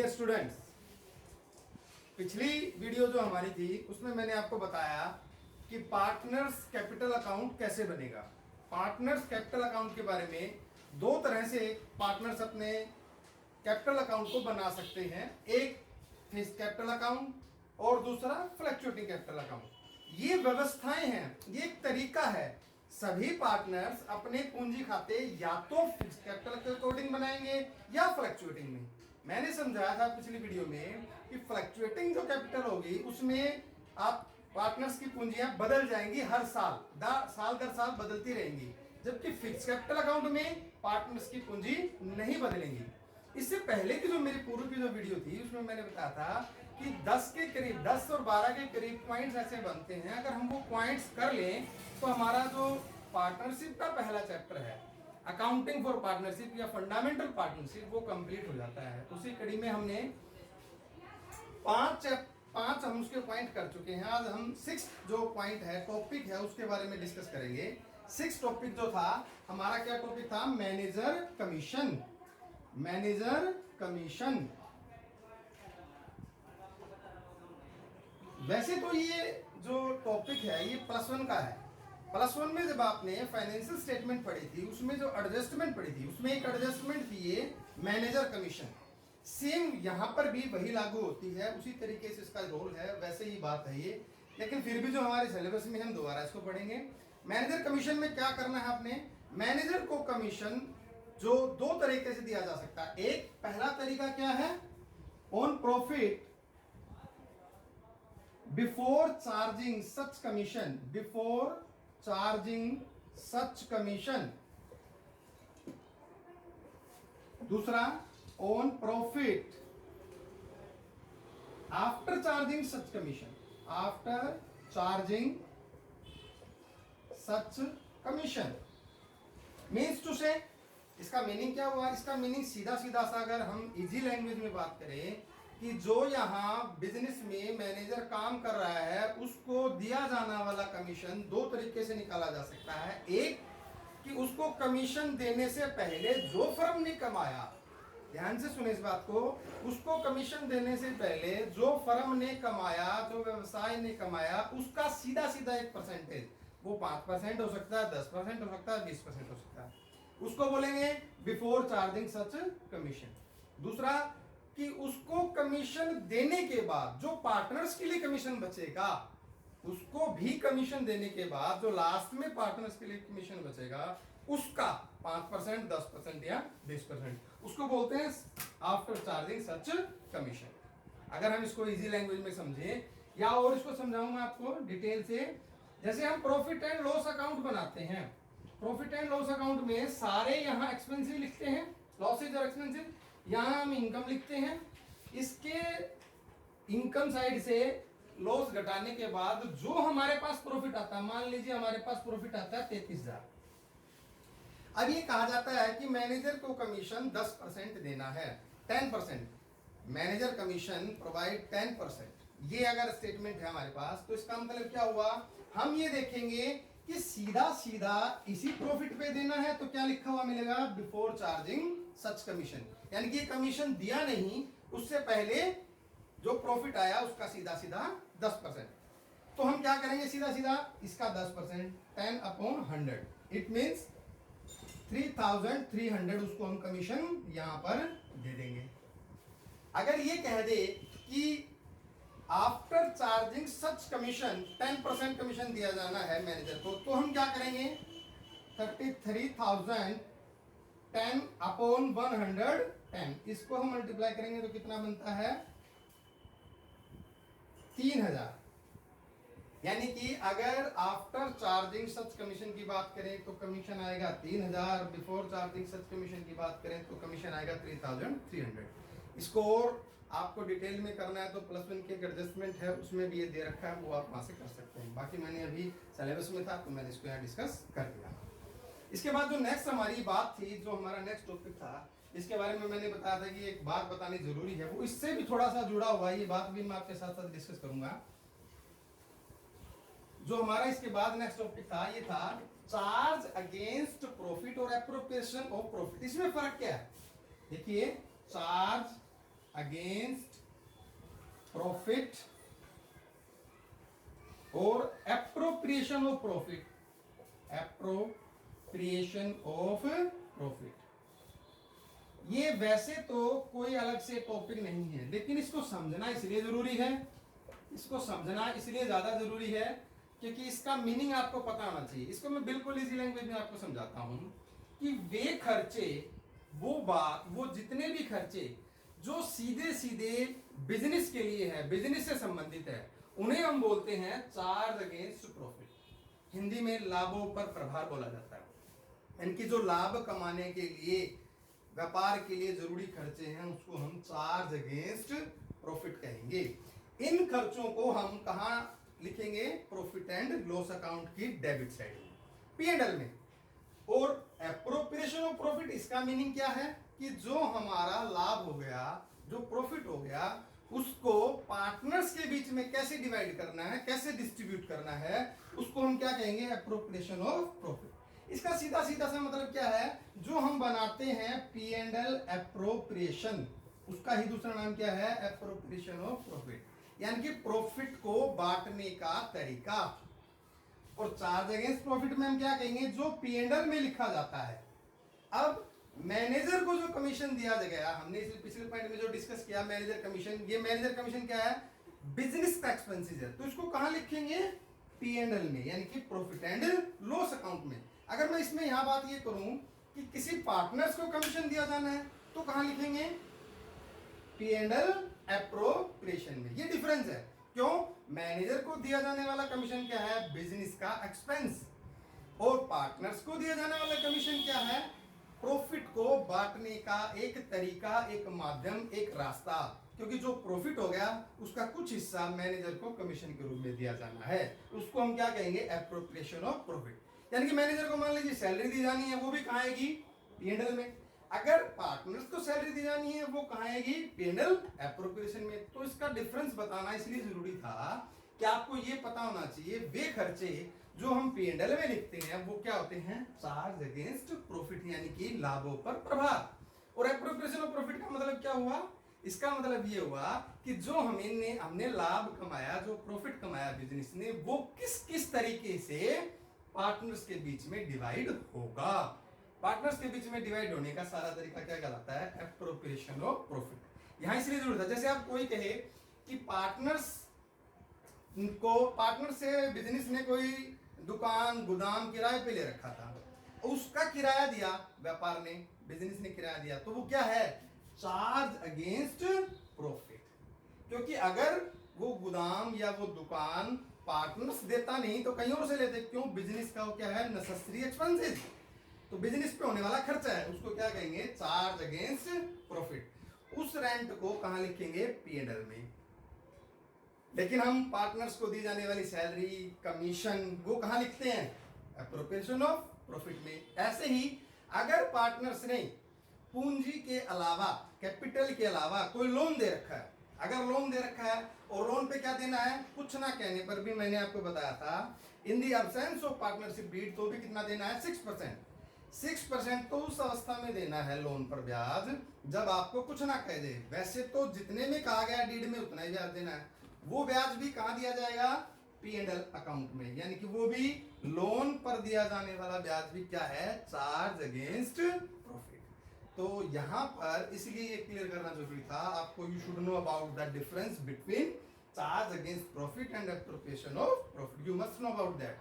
Dear students, पिछली video जो हमारी थी उसमें मैंने आपको बताया कि पार्टनर्स कैपिटल अकाउंट कैसे बनेगा। पार्टनर्स कैपिटल अकाउंट के बारे में दो तरह से पार्टनर्स अपने कैपिटल अकाउंट को बना सकते हैं, एक फिक्स्ड कैपिटल अकाउंट और दूसरा फ्लक्चुएटिंग कैपिटल अकाउंट। ये व्यवस्थाएं हैं, ये एक तरीका है। सभी पार्टनर्स अपने पूंजी खाते या तो फिक्स्ड कैपिटल के अकॉर्डिंग बनाएंगे या फ्लक्चुएटिंग में। मैंने समझाया था पिछली वीडियो में कि फ्लक्चुएटिंग जो कैपिटल होगी उसमें आप पार्टनर्स की पूंजियां बदल जाएंगी, हर साल दर साल बदलती रहेंगी, जबकि फिक्स कैपिटल अकाउंट में पार्टनर्स की पूंजी नहीं बदलेंगी। इससे पहले की जो मेरी पूर्व की जो वीडियो थी उसमें मैंने बताया था कि 10 के करीब 10 और 12 के करीब पॉइंट्स ऐसे बनते हैं। अगर हम वो पॉइंट्स कर लें तो हमारा जो पार्टनरशिप का पहला चैप्टर है, अकाउंटिंग फॉर पार्टनरशिप या फंडामेंटल पार्टनरशिप, वो कंप्लीट हो जाता है। उसी कड़ी में हमने पांच हम उसके पॉइंट कर चुके हैं। आज हम 6 जो पॉइंट है, टॉपिक है, उसके बारे में डिस्कस करेंगे। 6 टॉपिक जो था हमारा, क्या टॉपिक था? Manager commission. Manager commission. वैसे तो ये जो टॉपिक है ये +1 का है। +1 में जब आपने फाइनेंशियल स्टेटमेंट पढ़ी थी उसमें जो एडजस्टमेंट पढ़ी थी उसमें एक एडजस्टमेंट थी ये मैनेजर कमीशन। सेम यहां पर भी वही लागू होती है, उसी तरीके से इसका रोल है, वैसे ही बात है ये। लेकिन फिर भी जो हमारे सिलेबस में हम दोबारा इसको पढ़ेंगे। मैनेजर कमीशन में क्या करना है आपने? मैनेजर को कमीशन जो दो तरीके से दिया जा सकता है। एक पहला तरीका क्या है? On profit before charging such commission. Before charging such commission. दूसरा on profit after charging such commission. After charging such commission means to say, इसका मीनिंग क्या हुआ? इसका मीनिंग सीधा सीधा सा अगर हम इजी लैंग्वेज में बात करें कि जो यहां बिजनेस में मैनेजर काम कर रहा है उसको दिया जाना वाला कमीशन दो तरीके से निकाला जा सकता है। एक कि उसको कमीशन देने से पहले जो फर्म ने कमाया, ध्यान से सुने इस बात को, उसको कमीशन देने से पहले जो फर्म ने कमाया, जो व्यवसाय ने कमाया, उसका सीधा सीधा एक परसेंटेज, वो 5% हो सकता है, 10% हो सकता है, 20% हो सकता है, उसको बोलेंगे बिफोर चार्जिंग सच कमीशन। दूसरा कि उसको कमीशन देने के बाद जो पार्टनर्स के लिए कमीशन बचेगा, उसको भी कमीशन देने के बाद जो लास्ट में पार्टनर्स के लिए कमीशन बचेगा उसका 5%, 10% या 20%, उसको बोलते हैं आफ्टर चार्जिंग सच कमीशन। अगर हम इसको इजी लैंग्वेज में समझें, या और इसको समझाऊंगा आपको डिटेल से। जैसे हम प्रॉफिट एंड लॉस अकाउंट बनाते हैं, प्रॉफिट एंड लॉस अकाउंट में सारे यहां एक्सपेंसिव लिखते हैं, लॉसेज और एक्सपेंसिव, यहां हम इनकम लिखते हैं। इसके इनकम साइड से लॉस घटाने के बाद जो हमारे पास प्रॉफिट आता है, मान लीजिए हमारे पास प्रॉफिट आता है 33,000। अब ये कहा जाता है कि मैनेजर को कमीशन 10% देना है, 10%। Manager commission provide 10%। ये अगर स्टेटमेंट है हमारे पास तो इसका मतलब क्या हुआ? हम ये देखेंगे कि सीधा सीधा इसी प्रॉफिट पे देना है तो क्या लिखा हुआ मिलेगा? Before charging such commission. यानी कि कमीशन दिया नहीं, उससे पहले जो प्रॉफिट आया उसका सीधा सीधा 10%। तो हम क्या करेंगे? सीधा सीधा इसका 10%, 10/100, इट मीन्स 3,300 उसको हम कमीशन यहां पर दे देंगे। अगर ये कह दे कि after charging such commission 10% commission दिया जाना है मैनेजर को, तो हम क्या करेंगे? 33,000 10/110, इसको हम मल्टीप्लाई करेंगे तो कितना बनता है? 3,000। यानी कि अगर आफ्टर चार्जिंग सच कमीशन की बात करें तो कमीशन आएगा 3,000, बिफोर चार्जिंग सच कमीशन की बात करें तो कमीशन आएगा 3,300। इसको और आपको डिटेल में करना है तो +1 के एडजस्टमेंट है उसमें भी ये दे रखा है, वो आप वहां से कर सकते हैं। बाकी मैंने अभी सिलेबस में था तो मैंने इसको यहाँ डिस्कस कर दिया। इसके बाद जो नेक्स्ट हमारी बात थी, जो हमारा नेक्स्ट टॉपिक था, इसके बारे में मैंने बताया था कि एक बात बतानी जरूरी है, वो इससे भी थोड़ा सा जुड़ा हुआ है, ये बात भी मैं आपके साथ साथ डिस्कस करूंगा। जो हमारा इसके बाद नेक्स्ट टॉपिक था ये था चार्ज अगेंस्ट प्रॉफिट और एप्रोप्रिएशन ऑफ प्रॉफिट। इसमें फर्क क्या है? देखिए, चार्ज अगेंस्ट प्रॉफिट और appropriation of profit, appropriation of profit. ये वैसे तो कोई अलग से टॉपिक नहीं है, लेकिन इसको समझना इसलिए जरूरी है, इसको समझना इसलिए ज्यादा जरूरी है क्योंकि इसका मीनिंग आपको पता होना चाहिए। इसको मैं बिल्कुल इजी लैंग्वेज में आपको समझाता हूं कि वे खर्चे, वो बात, वो जितने भी खर्चे जो सीधे सीधे बिजनेस के लिए है, बिजनेस से संबंधित है, उन्हें हम बोलते हैं चार्ज अगेंस्ट प्रॉफिट। हिंदी में लाभों पर प्रभार बोला जाता है। इनकी जो लाभ कमाने के लिए, व्यापार के लिए जरूरी खर्चे हैं, उसको हम चार्ज अगेंस्ट प्रॉफिट कहेंगे। इन खर्चों को हम कहां लिखेंगे? प्रॉफिट एंड लॉस अकाउंट की डेबिट साइड में, P&L में। और एप्रोप्रिएशन ऑफ प्रॉफिट, इसका मीनिंग क्या है कि जो हमारा लाभ हो गया, जो प्रॉफिट हो गया, उसको पार्टनर्स के बीच में कैसे डिवाइड करना है, कैसे डिस्ट्रीब्यूट करना है, उसको हम क्या कहेंगे? Appropriation of profit. इसका सीधा सीधा सा मतलब क्या है? जो हम बनाते हैं P&L एप्रोप्रिएशन, उसका ही दूसरा नाम क्या है? एप्रोप्रिएशन ऑफ प्रॉफिट, यानी कि प्रॉफिट को बांटने का तरीका। और चार्ज अगेंस्ट प्रॉफिट में हम क्या कहेंगे? जो P&L में लिखा जाता है। अब मैनेजर को जो कमीशन दिया गया, हमने इस पिछले पॉइंट में जो डिस्कस किया, मैनेजर कमीशन, ये मैनेजर कमीशन क्या है? बिजनेस का एक्सपेंसेस है, तो इसको कहां लिखेंगे? P&L में, यानी कि प्रॉफिट एंड लॉस अकाउंट में। अगर मैं इसमें यहां बात ये करूं कि किसी पार्टनर्स को कमीशन दिया जाना है, तो कहां लिखेंगे? P&L एप्रोप्रिएशन में। ये डिफरेंस है। क्यों? मैनेजर को दिया जाने वाला कमीशन क्या है? बिजनेस का एक्सपेंस। और पार्टनर्स को दिया जाने वाला कमीशन क्या है? प्रॉफिट को बांटने का एक तरीका, एक माध्यम, एक रास्ता। क्योंकि जो प्रॉफिट हो गया, उसका कुछ हिस्सा मैनेजर को कमीशन के रूप में दिया जाना है, उसको हम क्या कहेंगे? Appropriation of profit. यानी कि मैनेजर को मान लीजिए सैलरी दी जानी है, वो भी कहां आएगी? P&L में। अगर पार्टनर्स को सैलरी दी जानी है, वो कहां आएगी? P&L एप्रोप्रिएशन में। तो इसका डिफरेंस बताना इसलिए जरूरी था कि आपको ये पता होना चाहिए, वे खर्चे जो हम P&L में लिखते हैं, वो क्या होते हैं? चार्ज अगेंस्ट प्रॉफिट, यानी कि लाभों पर प्रभार। और एप्रोप्रिएशन ऑफ प्रॉफिट का मतलब क्या हुआ? इसका मतलब ये हुआ कि जो हमने लाभ कमाया, जो प्रॉफिट कमाया बिजनेस ने, वो किस किस तरीके से पार्टनर्स के बीच में डिवाइड होगा। पार्टनर्स के बीच में डिवाइड होने का सारा तरीका क्या कहलाता है? Appropriation of profit. यहां इसलिए जरूरत है, जैसे आप कोई कहे कि पार्टनर्स से बिजनेस ने कोई दुकान, गोदाम किराए पे ले रखा था, उसका किराया दिया व्यापार ने, बिजनेस ने किराया दिया, तो वो क्या है? Charge against profit. क्योंकि अगर वो गोदाम या वो दुकान पार्टनर्स देता नहीं तो कहीं और से लेते। क्यों? बिजनेस का वो क्या है? Necessary expenses. तो बिजनेस पे होने वाला खर्चा है, उसको क्या कहेंगे? Charge against profit. उस रेंट को कहां लिखेंगे? P&L में। लेकिन हम पार्टनर्स को दी जाने वाली सैलरी, कमीशन, वो कहां लिखते हैं? एप्रोप्रिएशन ऑफ प्रॉफिट में। ऐसे ही अगर पार्टनर्स ने पूंजी के अलावा, कैपिटल के अलावा कोई लोन दे रखा है, अगर लोन दे रखा है और लोन पे क्या देना है? कुछ ना कहने पर भी, मैंने आपको बताया था, in the absence of partnership deed, तो भी कितना देना है? 6%। 6% तो उस अवस्था में देना है लोन पर ब्याज जब आपको कुछ ना कह दे। वैसे तो जितने में कहा गया डीड में उतना ही ब्याज देना है। वो ब्याज भी कहां दिया जाएगा? P&L अकाउंट में, यानी कि वो भी लोन पर दिया जाने वाला ब्याज भी क्या है? Charge against profit. तो यहां पर इसलिए ये क्लियर करना जरूरी था आपको। You should know about the difference between charge against profit and appropriation of profit. You must know about that,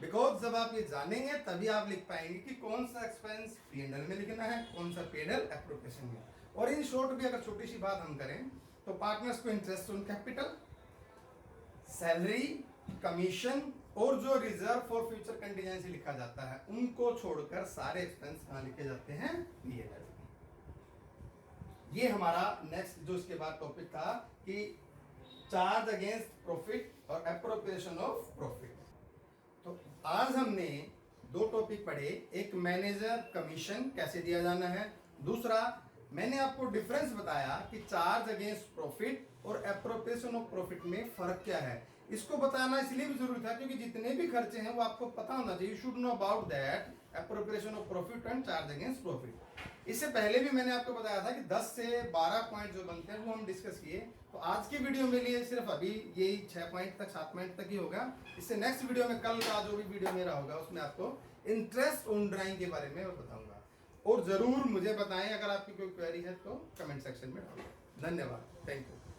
because जब आप ये जानेंगे तभी आप लिख पाएंगे कि कौन सा एक्सपेंस P&L में लिखना है, कौन सा P&L एप्रोप्रिएशन में। और इन शॉर्ट भी अगर छोटी सी बात हम करें तो पार्टनर्स को interest on capital, salary, commission और जो रिजर्व फॉर फ्यूचर कंटीजेंसी लिखा जाता है, उनको छोड़कर सारे एक्सपेंस कहां लिखे जाते हैं? P&L। ये हमारा नेक्स्ट जो इसके बाद टॉपिक था कि चार्ज अगेंस्ट प्रॉफिट और एप्रोप्रिएशन ऑफ प्रॉफिट। तो आज हमने दो टॉपिक पढ़े, एक मैनेजर कमीशन कैसे दिया जाना है, दूसरा मैंने आपको डिफरेंस बताया कि चार्ज अगेंस्ट प्रॉफिट और एप्रोप्रिएशन ऑफ प्रॉफिट में फर्क क्या है, इसको बताना इसलिए भी जरूरी था क्योंकि जितने भी खर्चे हैं वो आपको पता होना चाहिए। You should know about that appropriation of profit and charge against profit. इससे पहले भी मैंने आपको बताया था कि 10 से 12 पॉइंट जो बनते हैं वो हम डिस्कस किए। तो आज की वीडियो में लिए सिर्फ अभी यही 6 पॉइंट तक 7 पॉइंट तक ही होगा। इससे नेक्स्ट वीडियो में कल का जो भी वीडियो मेरा होगा उसमें आपको इंटरेस्ट ऑन ड्राइंग के बारे में बताऊंगा। और जरूर मुझे बताएं अगर आपकी कोई क्वेरी है तो कमेंट सेक्शन में डालें। धन्यवाद, थैंक यू।